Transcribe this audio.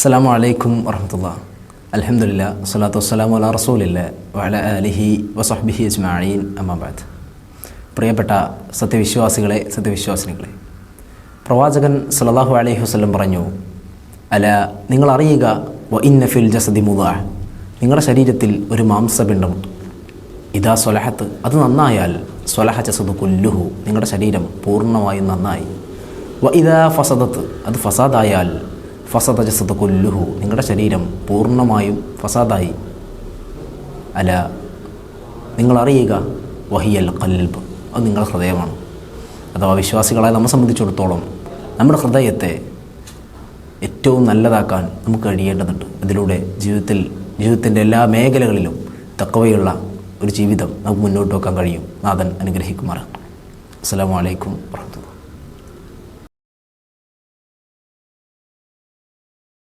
അസ്സലാമു അലൈക്കും വറഹ്മത്തുള്ളാഹി. അൽഹംദുലില്ലാഹ് വസ്സലാത്തു വസ്സലാമു അലാ റസൂലില്ലാഹി വഅലാ ആലിഹി വസഹ്ബിഹി അജ്മഈൻ. അമ്മാ ബഅദ്. പ്രിയപ്പെട്ട സത്യവിശ്വാസികളെ, സത്യവിശ്വാസിനികളെ, പ്രവാചകൻ സല്ലല്ലാഹു അലൈഹി വസല്ലം പറഞ്ഞു, അല നിങ്ങൾ അറിയുക, വ ഇന്ന ഫിൽ ജസദി മുദ്അ, നിങ്ങളുടെ ശരീരത്തിൽ ഒരു മാംസപിണ്ഡമുണ്ട്. ഇദാ സ്വലഹത്ത്, അത് നന്നായാൽ സ്വലഹ ജസദു കുല്ലുഹു, നിങ്ങളുടെ ശരീരം പൂർണ്ണമായും നന്നായി. വ ഇദാ ഫസദത്ത്, അത് ഫസാദായാൽ ഫസദ ജസദു കുല്ലുഹു, നിങ്ങളുടെ ശരീരം പൂർണ്ണമായും ഫസാദായി. അല നിങ്ങൾ അറിയുക, വഹിയൽ ഖൽബ്, അത് നിങ്ങളുടെ ഹൃദയമാണ്. അഥവാ വിശ്വാസികളായ നമ്മെ സംബന്ധിച്ചിടത്തോളം നമ്മുടെ ഹൃദയത്തെ ഏറ്റവും നല്ലതാക്കാൻ നമുക്ക് കഴിയേണ്ടതുണ്ട്. അതിലൂടെ ജീവിതത്തിൻ്റെ എല്ലാ മേഖലകളിലും തഖ്വയുള്ള ഒരു ജീവിതം നമുക്ക് മുന്നോട്ട് വെക്കാൻ കഴിയും. നാഥൻ അനുഗ്രഹിക്കുമാറാകട്ടെ. അസ്സലാമു അലൈക്കും വറഹ്മത്തുള്ളാഹി.